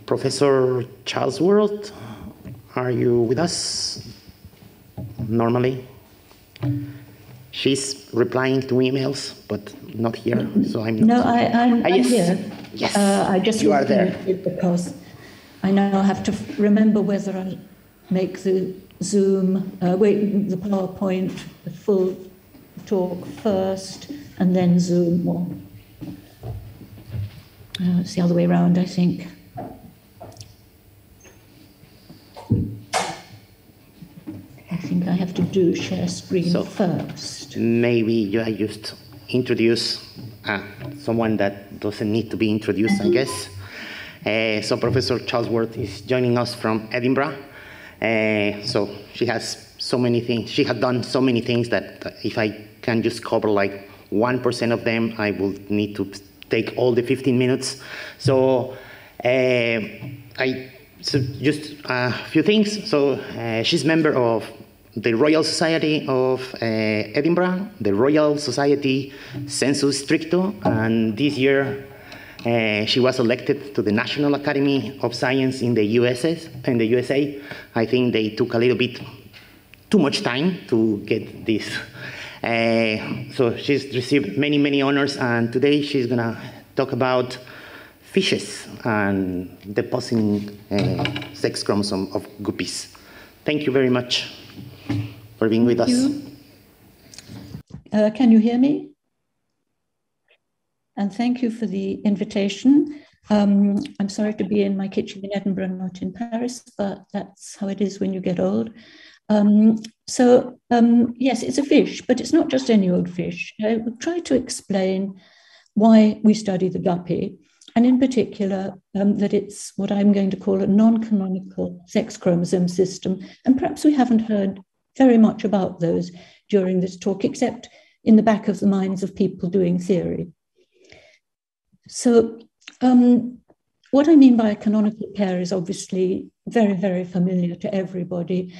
Professor Charlesworth, are you with us normally? She's replying to emails, but not here, so I'm not. No, I'm yes. here. Yes, I just you are there. Because I now have to remember whether I make the Zoom, the PowerPoint, the full talk first, and then Zoom, or it's the other way around, I think. I think I have to do share screen first. Maybe I just introduce someone that doesn't need to be introduced, I guess. So Professor Charlesworth is joining us from Edinburgh. So she has so many things. She had done so many things that if I can just cover like 1% of them, I will need to take all the 15 minutes. So so just a few things. So she's member of the Royal Society of Edinburgh, the Royal Society Sensus Stricto, and this year she was elected to the National Academy of Science in the USA. I think they took a little bit too much time to get this. So she's received many, many honors, and today she's gonna talk about fishes and depositing sex chromosome of guppies. Thank you very much for being with us. Can you hear me? And thank you for the invitation. I'm sorry to be in my kitchen in Edinburgh, not in Paris, but that's how it is when you get old. Yes, it's a fish, but it's not just any old fish. I will try to explain why we study the guppy, and in particular, that it's what I'm going to call a non-canonical sex chromosome system. And perhaps we haven't heard very much about those during this talk, except in the back of the minds of people doing theory. So what I mean by a canonical pair is obviously very, very familiar to everybody.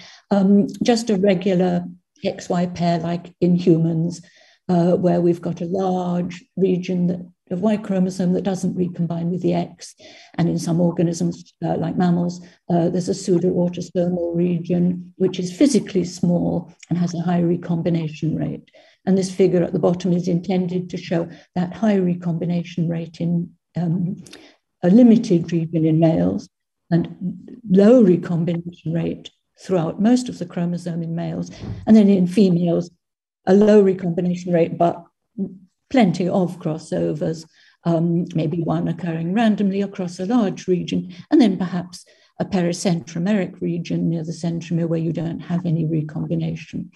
Just a regular XY pair like in humans, where we've got a large region of Y chromosome that doesn't recombine with the X. And in some organisms, like mammals, there's a pseudo-autosomal region, which is physically small and has a high recombination rate. And this figure at the bottom is intended to show that high recombination rate in a limited region in males and low recombination rate throughout most of the chromosome in males. And then in females, a low recombination rate, but plenty of crossovers, maybe one occurring randomly across a large region, and then perhaps a pericentromeric region near the centromere where you don't have any recombination.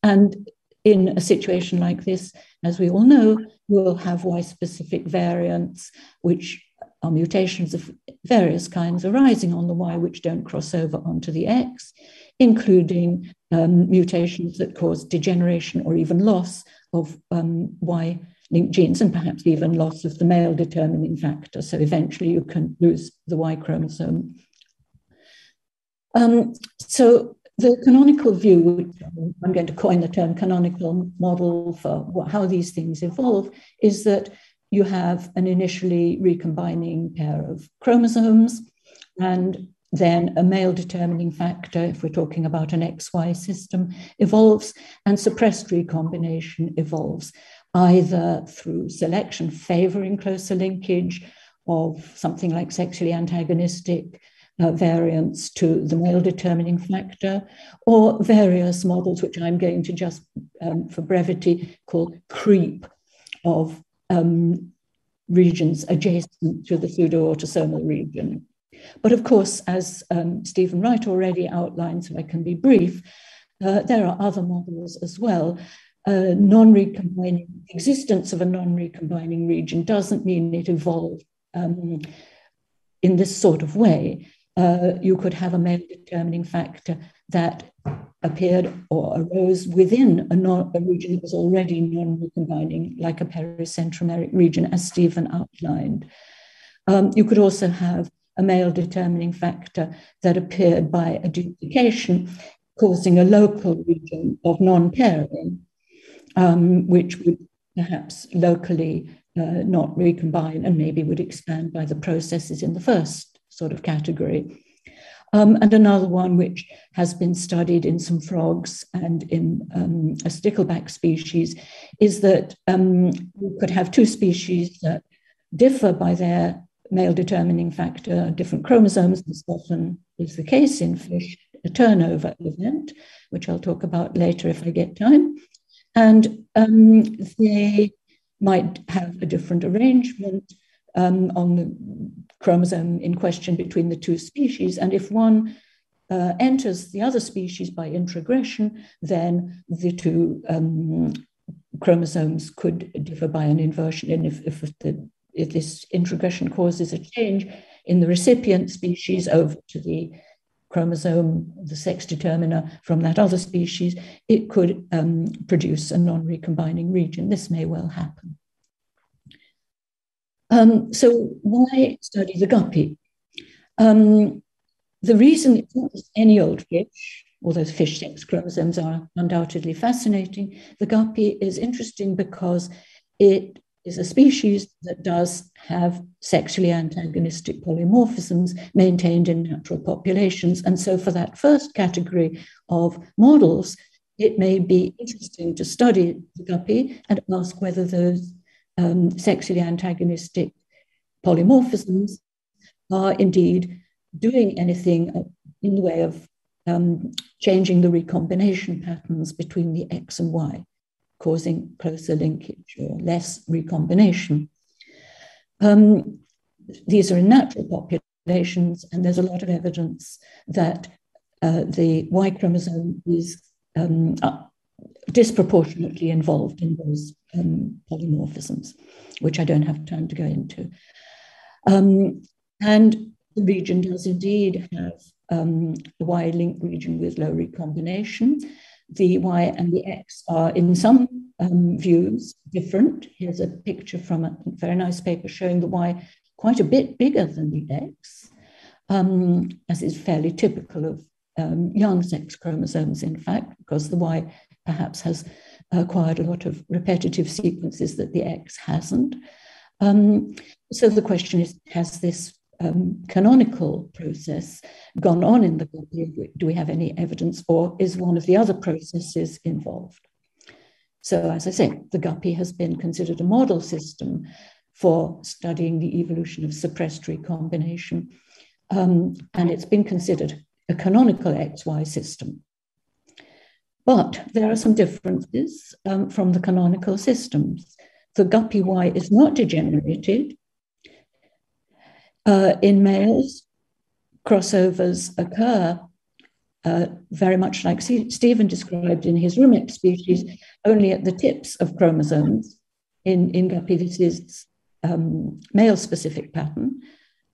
And in a situation like this, as we all know, we'll have Y-specific variants, which are mutations of various kinds arising on the Y, which don't cross over onto the X, including mutations that cause degeneration or even loss of Y-linked genes, and perhaps even loss of the male determining factor. So eventually you can lose the Y chromosome. So the canonical view, which I'm going to coin the term canonical model for how these things evolve, is that you have an initially recombining pair of chromosomes, and then a male determining factor, if we're talking about an XY system, evolves, and suppressed recombination evolves, either through selection favoring closer linkage of something like sexually antagonistic variants to the male determining factor, or various models, which I'm going to just, for brevity, call creep of regions adjacent to the pseudo-autosomal region. But of course, as Stephen Wright already outlined, so I can be brief, there are other models as well. Non-recombining, existence of a non-recombining region doesn't mean it evolved in this sort of way. You could have a male determining factor that appeared or arose within a region that was already non-recombining, like a pericentromeric region, as Stephen outlined. You could also have a male determining factor that appeared by a duplication, causing a local region of non-pairing, which would perhaps locally not recombine and maybe would expand by the processes in the first sort of category. And another one which has been studied in some frogs and in a stickleback species is that you could have two species that differ by their male determining factor, different chromosomes. This often is the case in fish, a turnover event, which I'll talk about later if I get time. And they might have a different arrangement on the chromosome in question between the two species. And if one enters the other species by introgression, then the two chromosomes could differ by an inversion. And if this introgression causes a change in the recipient species over to the chromosome, the sex determiner from that other species, it could produce a non-recombining region. This may well happen. So why study the guppy? The reason it's not just any old fish, although fish sex chromosomes are undoubtedly fascinating, the guppy is interesting because it is a species that does have sexually antagonistic polymorphisms maintained in natural populations. And so for that first category of models, it may be interesting to study the guppy and ask whether those sexually antagonistic polymorphisms are indeed doing anything in the way of changing the recombination patterns between the X and Y, causing closer linkage or less recombination. These are in natural populations, and there's a lot of evidence that the Y chromosome is disproportionately involved in those polymorphisms, which I don't have time to go into. And the region does indeed have a Y-linked region with low recombination. The Y and the X are in some views different. Here's a picture from a very nice paper showing the Y quite a bit bigger than the X, as is fairly typical of young sex chromosomes, in fact, because the Y perhaps has acquired a lot of repetitive sequences that the X hasn't. So the question is, has this canonical process gone on in the guppy? Do we have any evidence, or is one of the other processes involved? So as I say, the guppy has been considered a model system for studying the evolution of suppressed recombination, and it's been considered a canonical XY system. But there are some differences from the canonical systems. The guppy Y is not degenerated. In males, crossovers occur very much like Stephen described in his Rumex species, only at the tips of chromosomes. In guppy, this is male-specific pattern,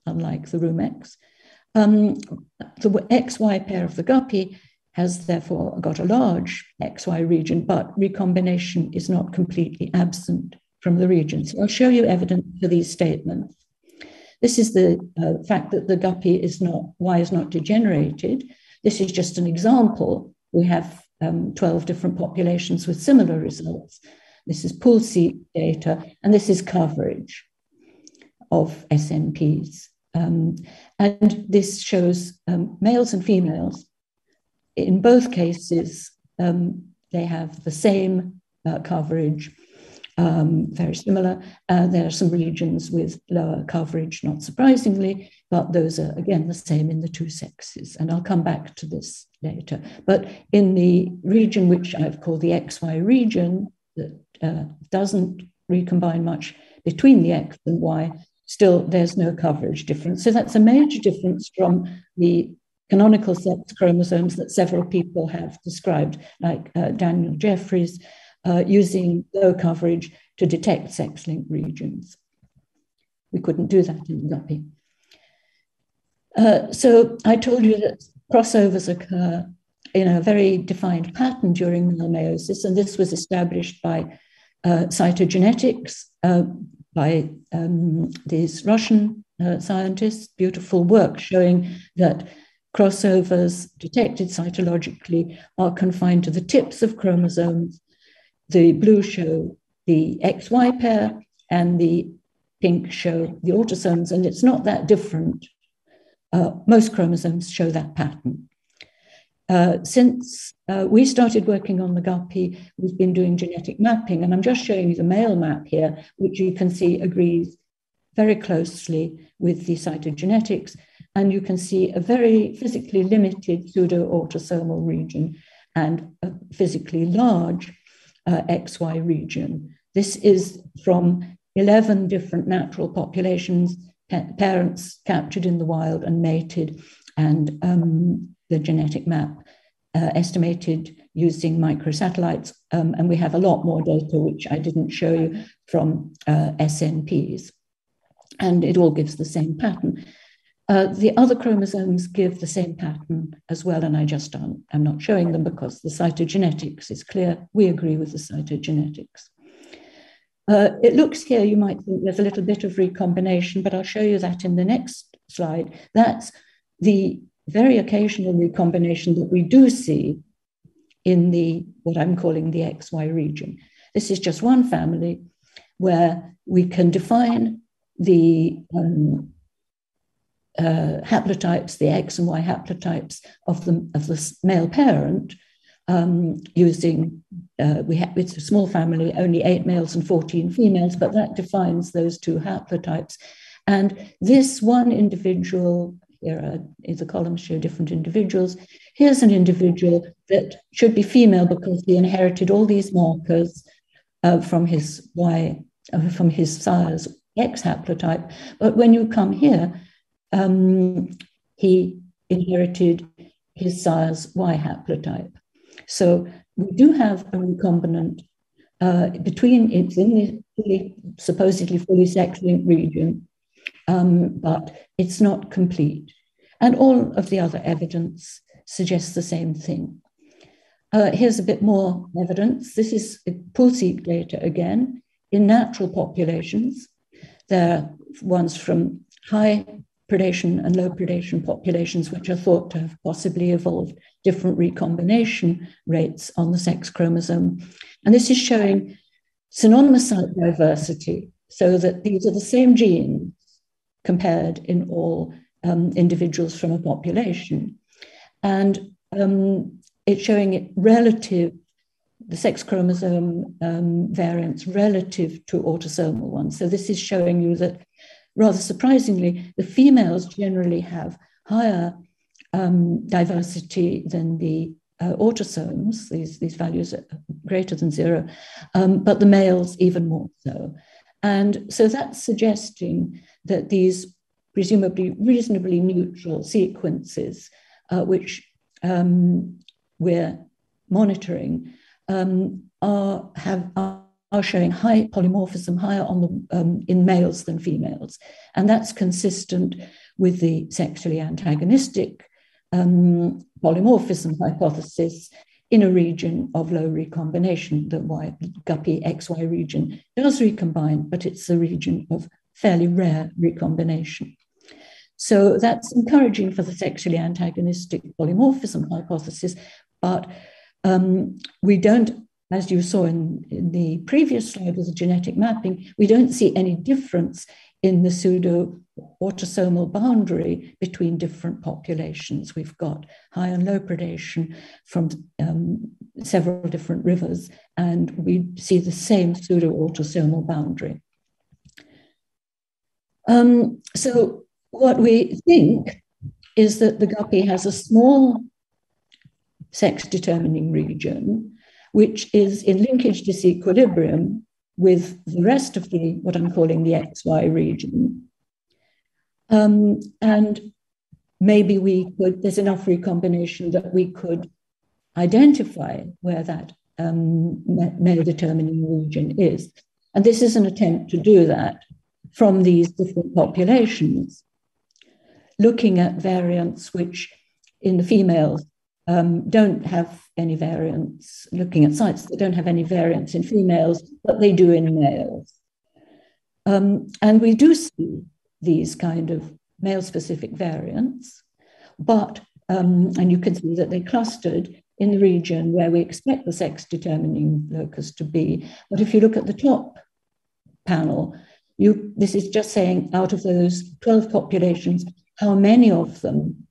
unlike the Rumex. The XY pair of the guppy has therefore got a large XY region, but recombination is not completely absent from the region. So I'll show you evidence for these statements. This is the fact that the guppy is not, Y is not degenerated. This is just an example. We have 12 different populations with similar results. This is pool seq data, and this is coverage of SNPs. And this shows males and females. In both cases, they have the same coverage, very similar. There are some regions with lower coverage, not surprisingly, but those are, again, the same in the two sexes. And I'll come back to this later. But in the region which I've called the XY region, that doesn't recombine much between the X and Y, still there's no coverage difference. So that's a major difference from the canonical sex chromosomes that several people have described, like Daniel Jeffries, using low coverage to detect sex-linked regions. We couldn't do that in Guppy. So I told you that crossovers occur in a very defined pattern during male meiosis, and this was established by cytogenetics, by these Russian scientists, beautiful work showing that crossovers detected cytologically are confined to the tips of chromosomes. The blue show the XY pair and the pink show the autosomes, and it's not that different most chromosomes show that pattern. Since we started working on the Guppy, we've been doing genetic mapping, and I'm just showing you the male map here, which you can see agrees very closely with the cytogenetics, and you can see a very physically limited pseudo-autosomal region and a physically large XY region. This is from 11 different natural populations, parents captured in the wild and mated, and the genetic map estimated using microsatellites. And we have a lot more data, which I didn't show you, from SNPs. And it all gives the same pattern. The other chromosomes give the same pattern as well, and I'm not showing them because the cytogenetics is clear. We agree with the cytogenetics. It looks here, you might think there's a little bit of recombination, but I'll show you that in the next slide. That's the very occasional recombination that we do see in the, what I'm calling the XY region. This is just one family where we can define the haplotypes, the X and Y haplotypes of the male parent using, it's a small family, only 8 males and 14 females, but that defines those two haplotypes. And this one individual, here is a column show different individuals. Here's an individual that should be female because he inherited all these markers from his sire's X haplotype. But when you come here, he inherited his sire's Y haplotype. So we do have a recombinant it's in the supposedly fully sex-linked region, but it's not complete. And all of the other evidence suggests the same thing. Here's a bit more evidence. This is pool-seq data again in natural populations. There are ones from high predation and low predation populations, which are thought to have possibly evolved different recombination rates on the sex chromosome. And this is showing synonymous site diversity, so that these are the same genes compared in all individuals from a population. And it's showing it relative, the sex chromosome variants relative to autosomal ones. So this is showing you that, rather surprisingly, the females generally have higher diversity than the autosomes. These values are greater than 0, but the males even more so. And so that's suggesting that these presumably reasonably neutral sequences, which we're monitoring, are showing high polymorphism, higher on the, in males than females. And that's consistent with the sexually antagonistic polymorphism hypothesis in a region of low recombination. The Guppy XY region does recombine, but it's a region of fairly rare recombination. So that's encouraging for the sexually antagonistic polymorphism hypothesis, but we don't, as you saw in the previous slide with the genetic mapping, we don't see any difference in the pseudo-autosomal boundary between different populations. We've got high and low predation from several different rivers, and we see the same pseudo-autosomal boundary. So what we think is that the Guppy has a small sex-determining region, which is in linkage disequilibrium with the rest of the, what I'm calling the XY region. And maybe we could, there's enough recombination that we could identify where that male determining region is. And this is an attempt to do that from these different populations, looking at variants which in the females don't have any variants, looking at sites that don't have any variants in females, but they do in males. And we do see these kind of male-specific variants, but, and you can see that they clustered in the region where we expect the sex-determining locus to be. But if you look at the top panel, this is just saying out of those 12 populations, how many of them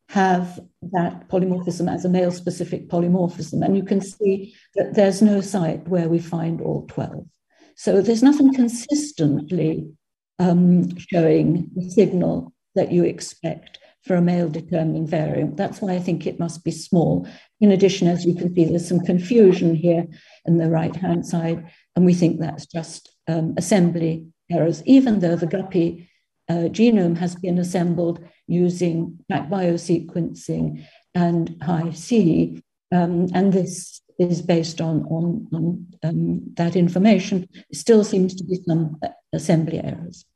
have that polymorphism as a male-specific polymorphism. And you can see that there's no site where we find all 12. So there's nothing consistently showing the signal that you expect for a male-determining variant. That's why I think it must be small. In addition, as you can see, there's some confusion here in the right-hand side, and we think that's just assembly errors, even though the Guppy genome has been assembled using back biosequencing and Hi-C, and this is based on that information. It still seems to be some assembly errors.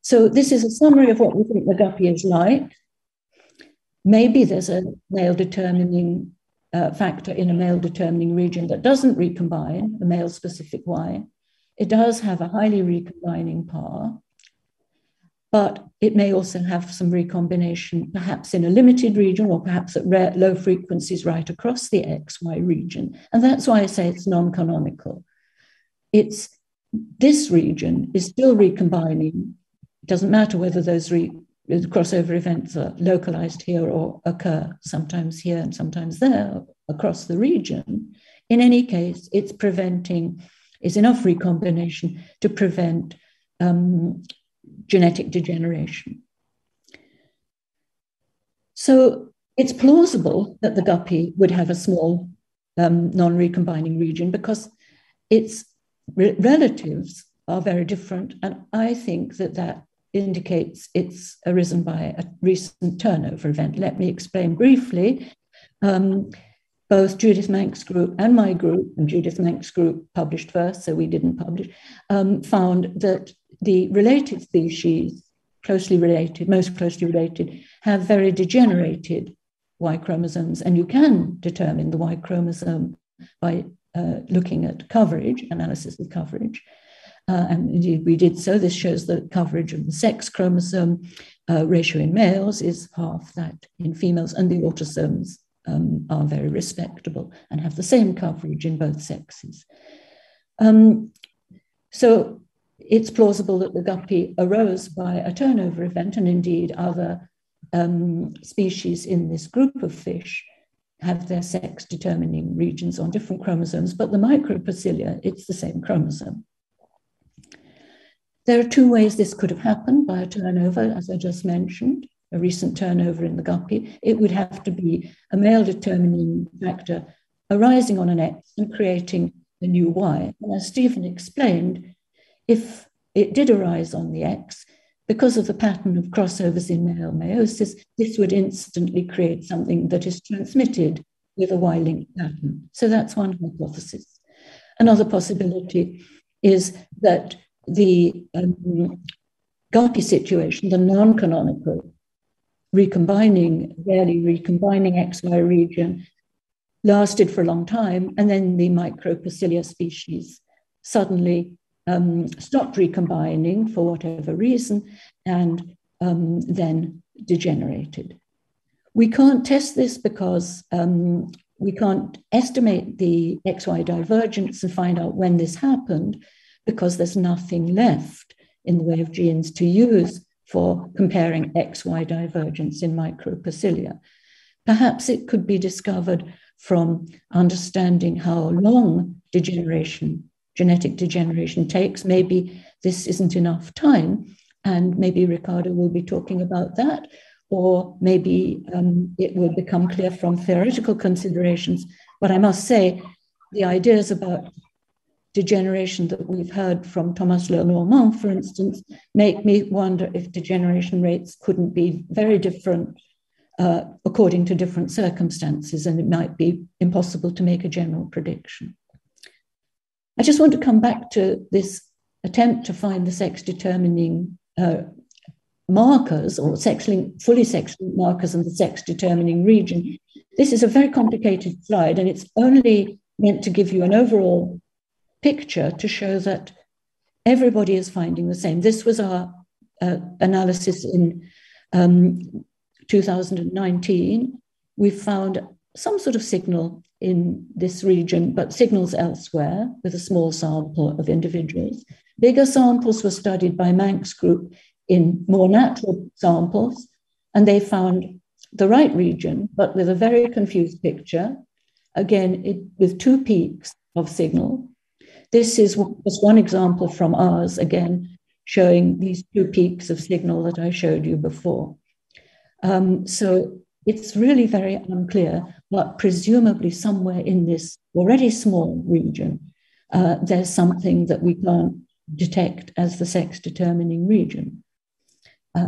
So this is a summary of what we think the Guppy is like. Maybe there's a male-determining factor in a male-determining region that doesn't recombine, a male-specific Y. It does have a highly recombining power, but it may also have some recombination, perhaps in a limited region or perhaps at low frequencies right across the XY region. And that's why I say it's non-canonical. This region is still recombining. It doesn't matter whether those crossover events are localized here or occur sometimes here and sometimes there across the region. In any case, it's enough recombination to prevent genetic degeneration. So it's plausible that the Guppy would have a small non-recombining region because its relatives are very different. And I think that indicates it's arisen by a recent turnover event. Let me explain briefly. Both Judith Manck's group and my group, and Judith Manck's group published first, so we didn't publish, found that the related species, most closely related, have very degenerated Y chromosomes, and you can determine the Y chromosome by looking at coverage, analysis of coverage. And indeed, we did so. This shows the coverage of the sex chromosome ratio in males is half that in females, and the autosomes are very respectable and have the same coverage in both sexes. So it's plausible that the Guppy arose by a turnover event, and indeed other species in this group of fish have their sex determining regions on different chromosomes, but the micropacilia, it's the same chromosome. There are two ways this could have happened by a turnover, as I just mentioned, a recent turnover in the Guppy. It would have to be a male determining factor arising on an X and creating a new Y. And as Stephen explained, if it did arise on the X, because of the pattern of crossovers in male meiosis, this would instantly create something that is transmitted with a Y-linked pattern. So that's one hypothesis. Another possibility is that the Guppy situation, the non-canonical rarely recombining XY region, lasted for a long time, and then the micropacilia species suddenly stopped recombining for whatever reason, and then degenerated. We can't test this because we can't estimate the XY divergence and find out when this happened, because there's nothing left in the way of genes to use for comparing XY divergence in micropacilia. Perhaps it could be discovered from understanding how long genetic degeneration takes. Maybe this isn't enough time, and maybe Ricardo will be talking about that, or maybe it will become clear from theoretical considerations. But I must say, the ideas about degeneration that we've heard from Thomas Lenormand, for instance, make me wonder if degeneration rates couldn't be very different according to different circumstances, and it might be impossible to make a general prediction. I just want to come back to this attempt to find the sex-determining markers, or fully sex-linked markers in the sex-determining region. This is a very complicated slide, and it's only meant to give you an overall picture to show that everybody is finding the same. This was our analysis in 2019. We found some sort of signal in this region, but signals elsewhere with a small sample of individuals. Bigger samples were studied by Manck's group in more natural samples, and they found the right region, but with a very confused picture, again, with two peaks of signal. This is just one example from ours, again, showing these two peaks of signal that I showed you before. So it's really very unclear, but presumably somewhere in this already small region, there's something that we can't detect as the sex-determining region.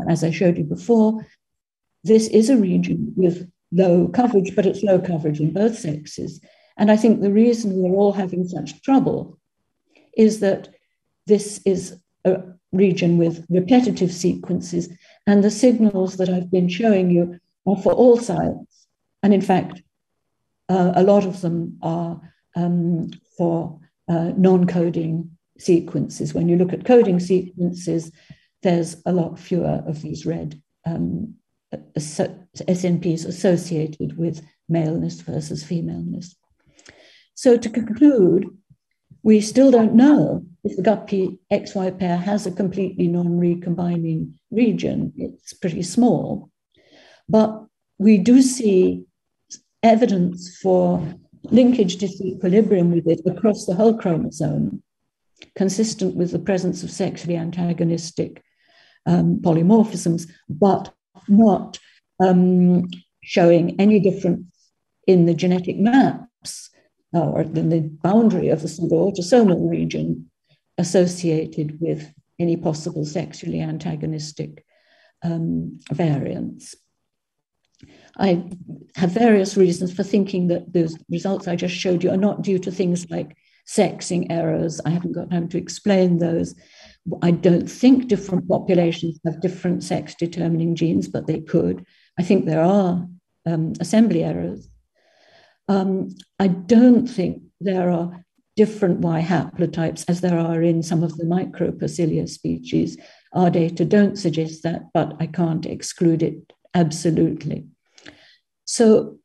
As I showed you before, this is a region with low coverage, but it's low coverage in both sexes. And I think the reason we're all having such trouble is that this is a region with repetitive sequences, and the signals that I've been showing you are for all sites. And in fact, a lot of them are for non-coding sequences. When you look at coding sequences, there's a lot fewer of these red SNPs associated with maleness versus femaleness. So to conclude, we still don't know if the Guppy XY pair has a completely non-recombining region. It's pretty small, but we do see evidence for linkage disequilibrium with it across the whole chromosome, consistent with the presence of sexually antagonistic polymorphisms, but not showing any difference in the genetic maps or in the boundary of the pseudo-autosomal region associated with any possible sexually antagonistic variants. I have various reasons for thinking that those results I just showed you are not due to things like sexing errors. I haven't got time to explain those. I don't think different populations have different sex-determining genes, but they could. I think there are assembly errors. I don't think there are different Y haplotypes as there are in some of the Micropoecilia species. Our data don't suggest that, but I can't exclude it absolutely. So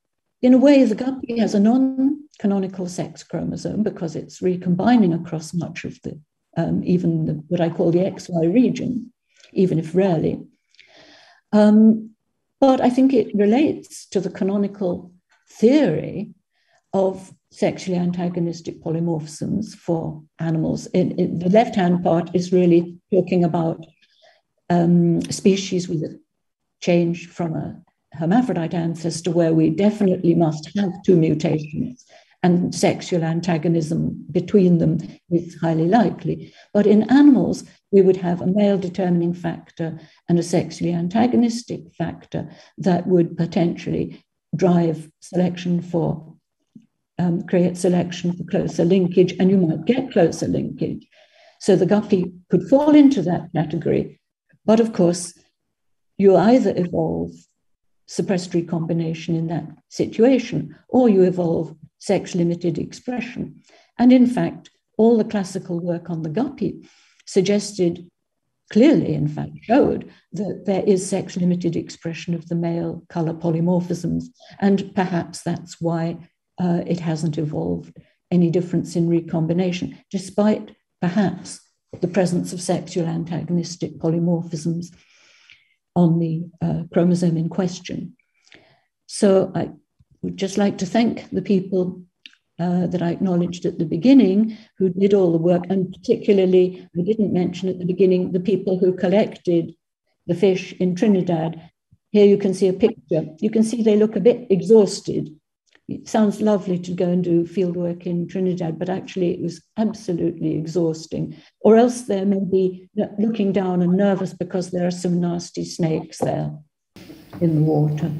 in a way, the Guppy has a non-canonical sex chromosome because it's recombining across much of the, even what I call the XY region, even if rarely. But I think it relates to the canonical theory of sexually antagonistic polymorphisms for animals. In the left-hand part is really talking about species with a change from a hermaphrodite ancestor where we definitely must have two mutations and sexual antagonism between them is highly likely. But in animals, we would have a male determining factor and a sexually antagonistic factor that would potentially drive selection for, create selection for closer linkage, and you might get closer linkage. So the Guppy could fall into that category. But of course, you either evolve suppressed recombination in that situation, or you evolve sex-limited expression. And in fact, all the classical work on the Guppy suggested, clearly in fact showed, that there is sex-limited expression of the male color polymorphisms, and perhaps that's why it hasn't evolved any difference in recombination, despite perhaps the presence of sexual antagonistic polymorphisms on the chromosome in question. So I would just like to thank the people that I acknowledged at the beginning who did all the work, and particularly, I didn't mention at the beginning, the people who collected the fish in Trinidad. Here you can see a picture. You can see they look a bit exhausted. It sounds lovely to go and do fieldwork in Trinidad, but actually it was absolutely exhausting. Or else they're maybe looking down and nervous because there are some nasty snakes there in the water.